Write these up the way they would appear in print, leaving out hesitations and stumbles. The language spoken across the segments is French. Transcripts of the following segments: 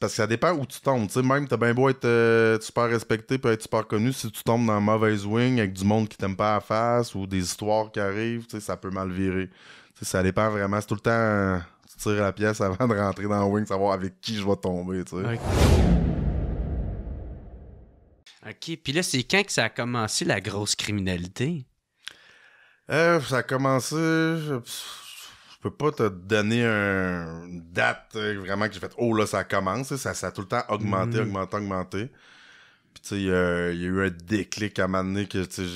parce que ça dépend où tu tombes. Tu sais, même, t'as bien beau être super respecté, peut être super connu, si tu tombes dans la mauvaise wing avec du monde qui t'aime pas à la face ou des histoires qui arrivent, tu sais, ça peut mal virer. Tu sais, ça dépend vraiment. C'est tout le temps, tu tires la pièce avant de rentrer dans la wing, savoir avec qui je vais tomber, tu sais. OK. OK. Puis là, c'est quand que ça a commencé, la grosse criminalité? Ça a commencé. Je peux pas te donner une date vraiment que j'ai fait. Oh là, ça commence. Ça a tout le temps augmenté, augmenté. Puis tu sais, il y a eu un déclic à un moment donné que tu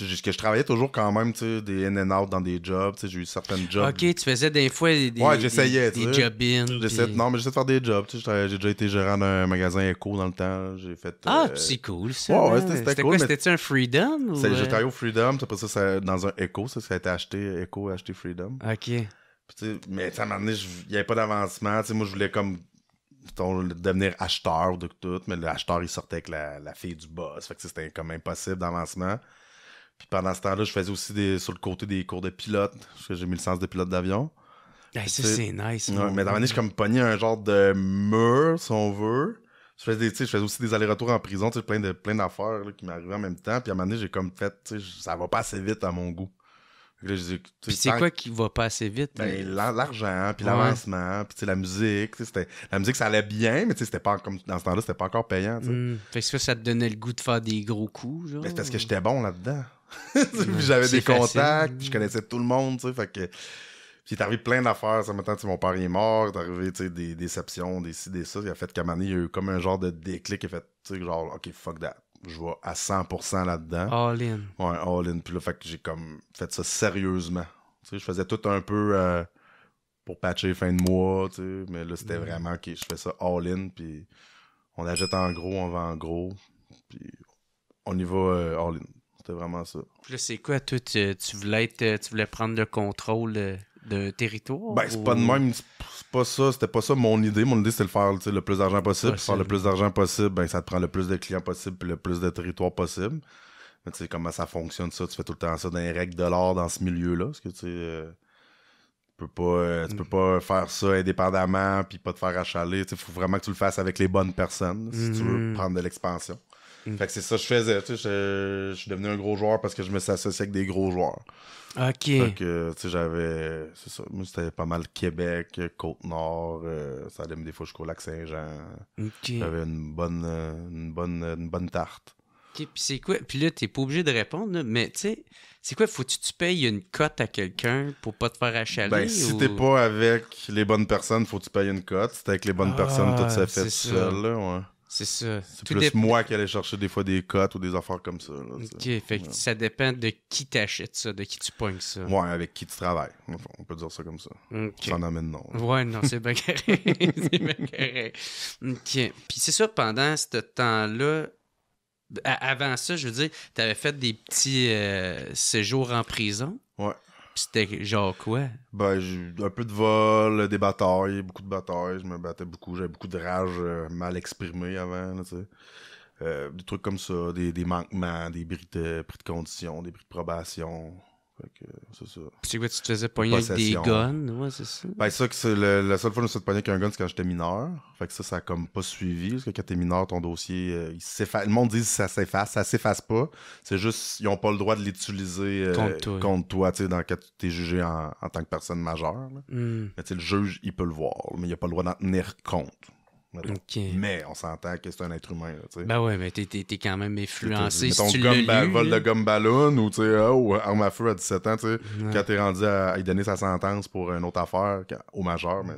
sais, que je travaillais toujours quand même, tu sais, des in and out dans des jobs. Tu sais, j'ai eu certains jobs. OK, tu faisais des fois Ouais, j'essayais, des tu sais. job-in. Non, mais j'essaie de faire des jobs. Tu sais, j'ai déjà été gérant d'un magasin Echo dans le temps. J'ai fait. C'est cool, ça. Ouais, man. c'était cool. Quoi? Mais... C'était-tu un Freedom? Ou... J'ai travaillé au Freedom. Après ça, dans un Echo. Ça a été acheté. Echo a acheté Freedom. OK. Puis, mais à un moment donné, il n'y avait pas d'avancement. Tu sais, moi, je voulais comme devenir acheteur de tout. Mais l'acheteur, il sortait avec la fille du boss. Fait que c'était comme impossible d'avancement. Puis pendant ce temps-là, je faisais aussi sur le côté des cours de pilote. Parce que j'ai mis le sens de pilote d'avion. Hey, ça, c'est nice. Ouais, mais à un moment donné, je comme pogné un genre de mur, si on veut. Je faisais aussi des allers-retours en prison, tu sais, plein d'affaires là, qui m'arrivaient en même temps. Puis à un moment donné, j'ai comme fait, tu sais, ça va pas assez vite à mon goût. Puis c'est quoi qui va pas assez vite? Ben, l'argent, puis l'avancement, puis tu sais, la musique. La musique, ça allait bien, mais tu sais, c'était pas comme dans ce temps-là, c'était pas encore payant. Tu sais. Fait que ça te donnait le goût de faire des gros coups, genre? Ben, c'est parce que j'étais bon là-dedans. Puis j'avais des contacts, puis je connaissais tout le monde, tu sais, fait que... Puis il est arrivé plein d'affaires, ça maintenant, mon père est mort, il est arrivé, tu sais, des déceptions, des ci, des ça, il a fait qu'à un moment donné, il y a eu comme un genre de déclic, il a fait, tu sais, genre, OK, fuck that, je vais à 100% là-dedans. All in. Ouais, all in, puis là, fait que j'ai comme fait ça sérieusement. Tu sais, je faisais tout un peu pour patcher fin de mois, tu sais, mais là, c'était vraiment, OK, je fais ça all in, puis on achète en gros, on vend en gros, puis on y va all in. C'était vraiment ça. Puis là, c'est quoi, toi, tu voulais prendre le contrôle d'un territoire? Ben, c'est pas de même, c'est pas ça, c'était pas ça mon idée. Mon idée, c'était de faire le plus d'argent possible. Pour faire le plus d'argent possible, ben, ça te prend le plus de clients possible puis le plus de territoire possible. Mais tu sais, comment ça fonctionne, ça? Tu fais tout le temps ça dans les règles de l'art dans ce milieu-là. Parce que tu peux pas faire ça indépendamment puis pas te faire achaler. Il faut vraiment que tu le fasses avec les bonnes personnes si tu veux prendre de l'expansion. Fait que c'est ça que je faisais. Je suis devenu un gros joueur parce que je me suis associé avec des gros joueurs. OK. Fait que, tu sais, j'avais... C'est ça. Moi, c'était pas mal Québec, Côte-Nord. Ça allait des fois jusqu'au Lac-Saint-Jean. OK. J'avais une bonne tarte. OK, puis c'est quoi? Puis là, t'es pas obligé de répondre, là, mais tu sais, c'est quoi? Faut-tu que tu payes une cote à quelqu'un pour pas te faire achaler? Ben, si t'es pas avec les bonnes personnes, faut que tu payes une cote. Si t'es avec les bonnes personnes, tout ça fait tout seul, là, ouais. C'est ça. C'est plus moi qui allais chercher des fois des cotes ou des affaires comme ça. Là, OK, fait que ça dépend de qui t'achète ça, de qui tu pognes ça. Ouais, avec qui tu travailles. On peut dire ça comme ça. Okay. Sans nommer de nom. Ouais, non, c'est bien correct. C'est bien correct. OK. Puis c'est ça, pendant ce temps-là, avant ça, je veux dire, t'avais fait des petits séjours en prison. Ouais. C'était genre quoi? Ben, j'ai eu un peu de vol, des batailles, beaucoup de batailles. Je me battais beaucoup. J'avais beaucoup de rage mal exprimée avant, tu sais. Des trucs comme ça, des manquements, des prix de condition, des prix de probation. Fait que c'est ça. C'est quoi, tu te faisais pogner avec des guns? Ouais, c'est ça. Ben, ça, que c'est la seule fois que je me suis fait pogner avec un gun, c'est quand j'étais mineur. Fait que ça a comme pas suivi. Parce que quand t'es mineur, ton dossier, il s'efface. Le monde dit que ça s'efface pas. C'est juste, ils ont pas le droit de l'utiliser contre toi, tu sais, quand t'es jugé en tant que personne majeure. Mais tu sais, le juge, il peut le voir, mais il a pas le droit d'en tenir compte. Okay. Mais on s'entend que c'est un être humain. Là, ben ouais, mais t'es quand même influencé. Mettons, si tu l'as lu, vol de gomme ballon ou arme à feu à 17 ans, tu sais, quand t'es rendu à y donner sa sentence pour une autre affaire au majeur, mais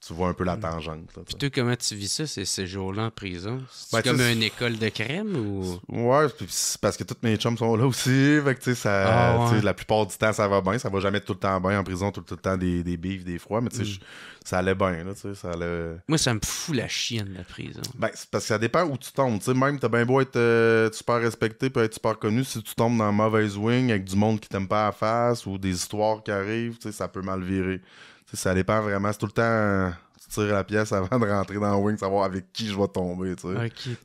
tu vois un peu la tangente. Là, puis toi, comment tu vis ça, ces jours-là en prison? C'est ben, comme une école de crème ou... Ouais, c'est parce que tous mes chums sont là aussi. Fait que tu sais, la plupart du temps, ça va bien. Ça va jamais tout le temps bien en prison, tout le temps des bifs, des froids, mais tu sais, ça allait bien, là, tu sais, ça allait... Moi, ça me fout la chienne, la prison. Ben, c'est parce que ça dépend où tu tombes, tu sais, même t'as bien beau être super respecté, peut être super connu, si tu tombes dans la mauvaise wing avec du monde qui t'aime pas à la face ou des histoires qui arrivent, tu sais, ça peut mal virer. Tu sais, ça dépend vraiment, c'est tout le temps... Tu tires la pièce avant de rentrer dans le wing, savoir avec qui je vais tomber, tu sais. OK.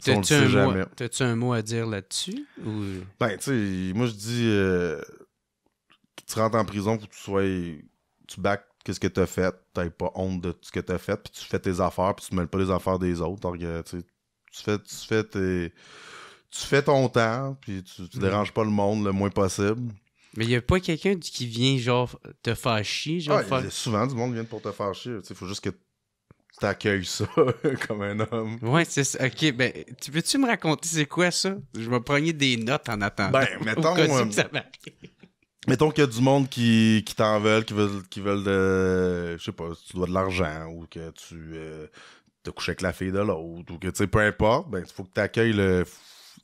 T'as-tu un mot à dire là-dessus? Ou... Ben, tu sais, moi, je dis... tu rentres en prison, faut que tu back qu'est-ce que t'as fait, t'as pas honte de ce que t'as fait, puis tu fais tes affaires, puis tu mêles pas les affaires des autres. Donc, tu fais ton temps, puis tu déranges pas le monde le moins possible. Mais il y a pas quelqu'un qui vient, genre, te faire chier, genre... Il y a souvent du monde qui vient pour te faire chier. Il faut juste que tu accueilles ça comme un homme. Ouais, c'est ça. OK, ben, peux-tu me raconter c'est quoi ça? Je vais prendre des notes en attendant. Ben, mettons... Mettons qu'il y a du monde qui t'en veulent, qui veulent de... Je sais pas, tu dois de l'argent, ou que tu te couches avec la fille de l'autre, ou que, tu sais, peu importe, ben, il faut que tu accueilles le...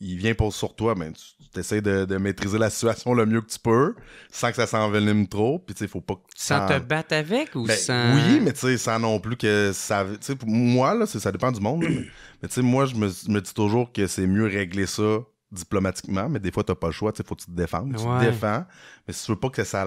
Il vient pour sur toi, ben, tu essaies de maîtriser la situation le mieux que tu peux, sans que ça s'envenime trop, puis tu sais, faut pas que tu sans te battre avec, ou ben, sans... Oui, mais tu sais, sans non plus que ça... Tu sais, moi, là, ça dépend du monde, là, mais tu sais, moi, je me dis toujours que c'est mieux régler ça diplomatiquement, mais des fois, t'as pas le choix, tu sais, faut que tu te défendes. Tu te défends, mais si tu veux pas que ça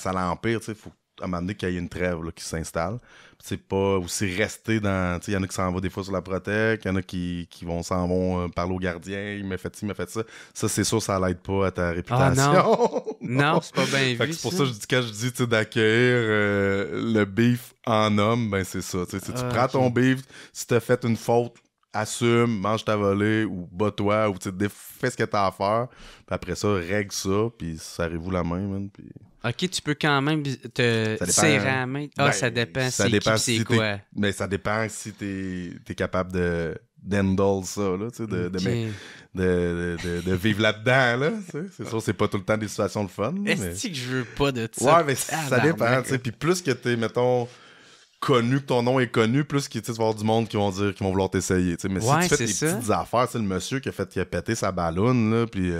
l'empire, tu sais, faut à un moment donné qu'il y ait une trêve là, qui s'installe. C'est pas aussi rester dans... Il y en a qui s'en vont des fois sur la protèque, il y en a qui s'en vont parler au gardien, il m'a fait ci, il m'a fait ça. Ça, c'est sûr, ça l'aide pas à ta réputation. Ah non, non, c'est pas bien vu. C'est pour ça que quand je dis d'accueillir le beef en homme, ben c'est ça. Tu prends ton beef, si t'as fait une faute, assume, mange ta volée, ou bats-toi, ou fais ce que t'as à faire, puis après ça, règle ça, puis serrez-vous la main, man, puis... OK, tu peux quand même te serrer la main. Ah, ben, ça dépend. C'est quoi? Mais ça dépend si t'es capable d'handle ça, là, tu sais, de vivre là-dedans, là. C'est sûr, c'est pas tout le temps des situations de fun. Est-ce que je veux pas de ça? Ouais, mais ça dépend, tu sais. Puis plus que t'es, mettons... connu, que ton nom est connu, plus qu'il va y avoir du monde qui vont vouloir t'essayer. T'sais. Mais si tu fais des petites affaires, le monsieur qui a pété sa balloune, là, puis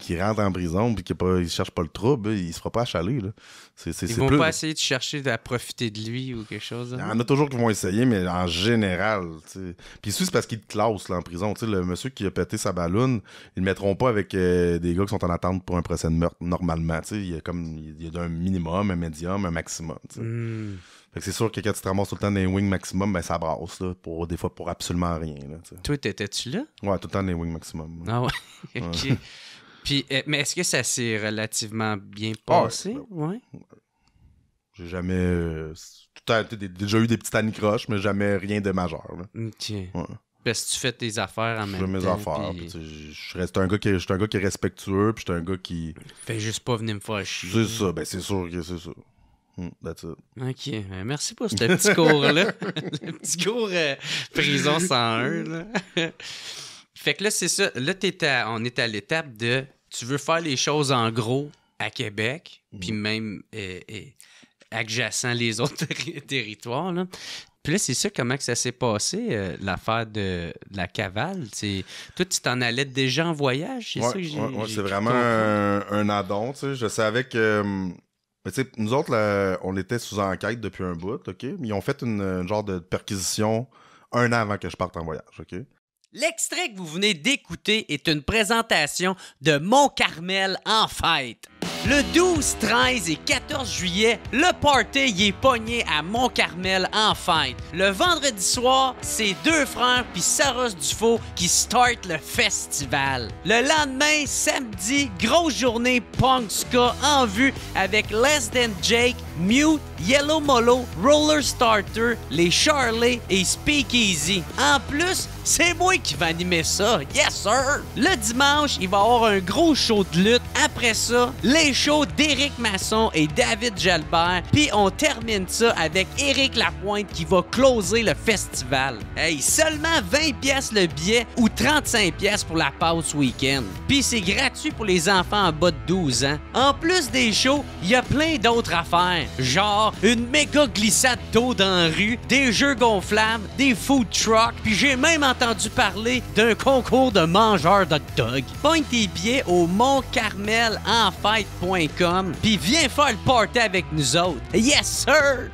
qui rentre en prison, puis il cherche pas le trouble, il se fera pas achaler. Là. Ils vont pas essayer de chercher à profiter de lui ou quelque chose. Il y en a toujours qui vont essayer, mais en général. T'sais. Puis ici, c'est parce qu'il te classe là, en prison. T'sais, le monsieur qui a pété sa balloune, ils le mettront pas avec des gars qui sont en attente pour un procès de meurtre normalement. Il y a un minimum, un médium, un maximum. Fait que c'est sûr que quand tu te ramasses tout le temps dans les wings maximum, ben ça brasse, là, des fois pour absolument rien. Là, toi, t'étais-tu là? Ouais, tout le temps dans les wings maximum. Ah ouais, ok. Puis, mais est-ce que ça s'est relativement bien passé? Ouais. J'ai jamais... déjà eu des petites anicroches, mais jamais rien de majeur. Là. Ok. Ouais. Parce que tu fais tes affaires en même temps. Je fais mes affaires. Puis... Je suis un gars qui est respectueux, puis je suis un gars qui... Fais juste pas venir me faire chier. C'est ça, ben c'est sûr que c'est ça. That's it. OK. Merci pour ce petit cours-là. Le petit cours prison 101. Là. Fait que là, c'est ça. Là, on est à l'étape de... Tu veux faire les choses en gros à Québec, puis même adjacent les autres territoires. Là. Puis là, c'est ça, comment que ça s'est passé, l'affaire de la cavale. Toi, tu t'en allais déjà en voyage, c'est ça que j'ai c'est vraiment un addon. Je savais que... Mais tu sais, nous autres, là, on était sous enquête depuis un bout, OK? Mais ils ont fait une genre de perquisition 1 an avant que je parte en voyage, OK? L'extrait que vous venez d'écouter est une présentation de Mont-Carmel en fête. Le 12, 13 et 14 juillet, le party y est pogné à Mont-Carmel en fête. Le vendredi soir, c'est 2 frères puis Saros Dufaux qui start le festival. Le lendemain, samedi, grosse journée punk ska en vue avec Less Than Jake, Mute, Yellow Molo, Roller Starter, les Charlie et Speakeasy. En plus, c'est moi qui vais animer ça. Yes, sir! Le dimanche, il va y avoir un gros show de lutte. Après ça, les shows d'Éric Masson et David Jalbert. Puis on termine ça avec Éric Lapointe qui va closer le festival. Hey, seulement 20$ le billet ou 35$ pour la passe week-end. Puis c'est gratuit pour les enfants en bas de 12 ans. En plus des shows, il y a plein d'autres affaires. Genre une méga glissade d'eau dans la rue, des jeux gonflables, des food trucks. Puis j'ai même entendu parler d'un concours de mangeurs d'hot dog. Pogne tes billets au montcarmelenfête.com puis viens faire le party avec nous autres. Yes, sir!